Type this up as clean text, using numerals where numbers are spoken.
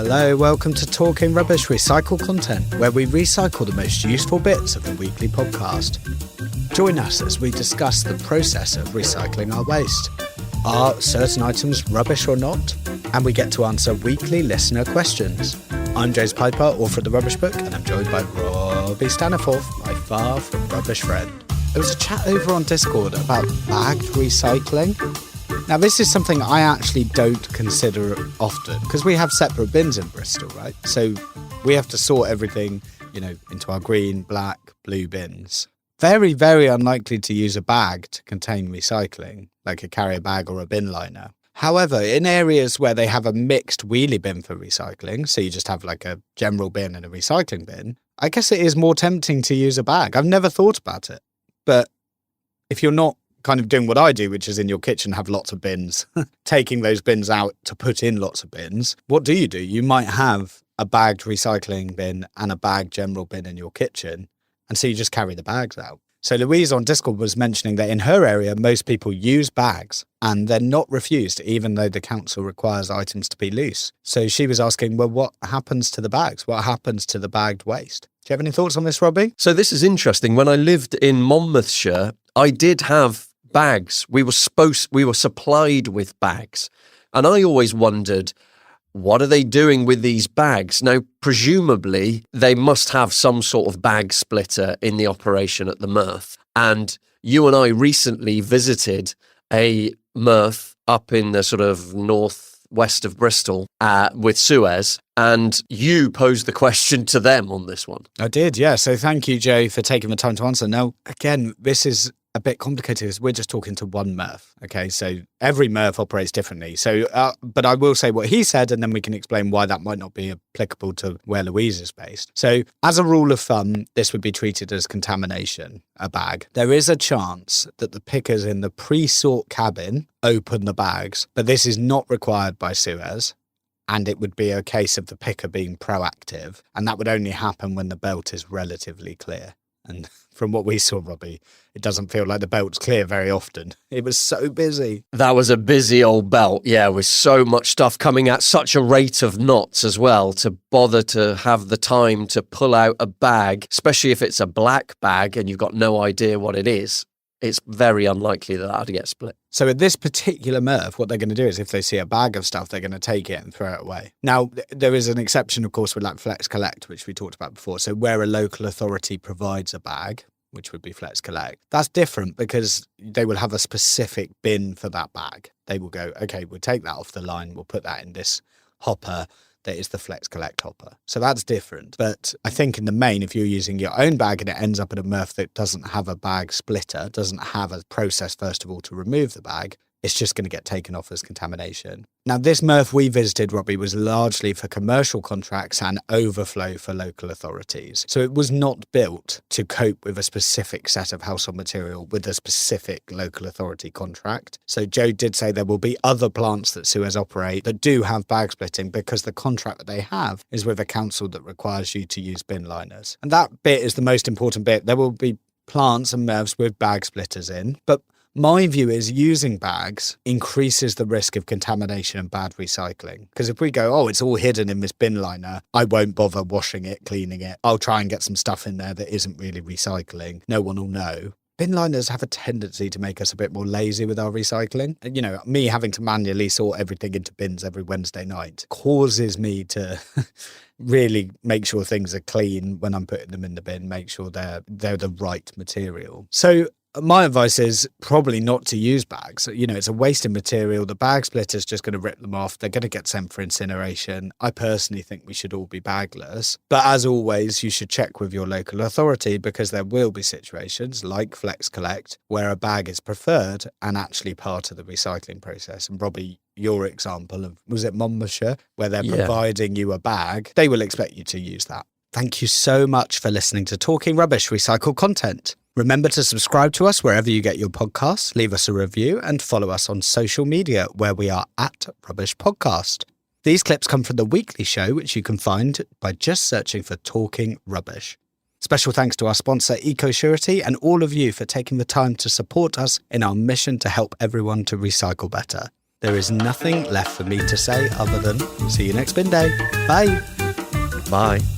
Hello, welcome to Talking Rubbish Recycle Content, where we recycle the most useful bits of the weekly podcast. Join us as we discuss the process of recycling our waste. Are certain items rubbish or not? And we get to answer weekly listener questions. I'm James Piper, author of The Rubbish Book, and I'm joined by Robbie Staniforth, my far from rubbish friend. There was a chat over on Discord about bagged recycling. Now, this is something I actually don't consider often because we have separate bins in Bristol, right? So we have to sort everything, into our green, black, blue bins. Very, very unlikely to use a bag to contain recycling, like a carrier bag or a bin liner. However, in areas where they have a mixed wheelie bin for recycling, so you just have like a general bin and a recycling bin, I guess it is more tempting to use a bag. I've never thought about it. But if you're not kind of doing what I do, which is in your kitchen have lots of bins, taking those bins out to put in lots of bins, what do? You might have a bagged recycling bin and a bagged general bin in your kitchen, and so you just carry the bags out. So Louise on Discord was mentioning that in her area, most people use bags and they're not refused, even though the council requires items to be loose. So she was asking, well, what happens to the bags? What happens to the bagged waste? Do you have any thoughts on this, Robbie? So this is interesting. When I lived in Monmouthshire, I did have bags. We were supplied with bags. And I always wondered, what are they doing with these bags? Now, presumably, they must have some sort of bag splitter in the operation at the MRF. And you and I recently visited a MRF up in the sort of northwest of Bristol with Suez. And you posed the question to them on this one. I did, yeah. So thank you, Joe, for taking the time to answer. Now, again, this is a bit complicated because we're just talking to one MRF. Okay, so every MRF operates differently. So, but I will say what he said, and then we can explain why that might not be applicable to where Louise is based. So, as a rule of thumb, this would be treated as contamination, a bag. There is a chance that the pickers in the pre-sort cabin open the bags, but this is not required by Suez. And it would be a case of the picker being proactive. And that would only happen when the belt is relatively clear. And from what we saw, Robbie, it doesn't feel like the belt's clear very often. It was so busy. That was a busy old belt, yeah, with so much stuff coming at such a rate of knots as well, to bother to have the time to pull out a bag, especially if it's a black bag and you've got no idea what it is. It's very unlikely that that'll get split. So at this particular MRF, what they're going to do is if they see a bag of stuff, they're going to take it and throw it away. Now, there is an exception, of course, with like Flex Collect, which we talked about before. So where a local authority provides a bag, which would be Flex Collect, that's different because they will have a specific bin for that bag. They will go, okay, we'll take that off the line. We'll put that in this hopper. That is the Flex Collect hopper. So that's different. But I think in the main, if you're using your own bag and it ends up at a MRF that doesn't have a bag splitter, doesn't have a process, first of all, to remove the bag, it's just going to get taken off as contamination. Now, this MRF we visited, Robbie, was largely for commercial contracts and overflow for local authorities. So it was not built to cope with a specific set of household material with a specific local authority contract. So Joe did say there will be other plants that Suez operate that do have bag splitting because the contract that they have is with a council that requires you to use bin liners. And that bit is the most important bit. There will be plants and MRFs with bag splitters in, but my view is using bags increases the risk of contamination and bad recycling. Because if we go, oh, it's all hidden in this bin liner, I won't bother washing it, cleaning it. I'll try and get some stuff in there that isn't really recycling. No one will know. Bin liners have a tendency to make us a bit more lazy with our recycling. Me having to manually sort everything into bins every Wednesday night causes me to really make sure things are clean when I'm putting them in the bin, make sure they're the right material. So my advice is probably not to use bags. It's a wasted material. The bag splitter's just going to rip them off. They're going to get sent for incineration. I personally think we should all be bagless. But as always, you should check with your local authority because there will be situations like Flex Collect where a bag is preferred and actually part of the recycling process. And Robbie, your example of, was it Monmouthshire, where they're providing you a bag, they will expect you to use that. Thank you so much for listening to Talking Rubbish Recycled Content. Remember to subscribe to us wherever you get your podcasts, leave us a review and follow us on social media where we are at Rubbish Podcast. These clips come from the weekly show, which you can find by just searching for Talking Rubbish. Special thanks to our sponsor EcoSurety and all of you for taking the time to support us in our mission to help everyone to recycle better. there is nothing left for me to say other than see you next bin day. Bye. Bye.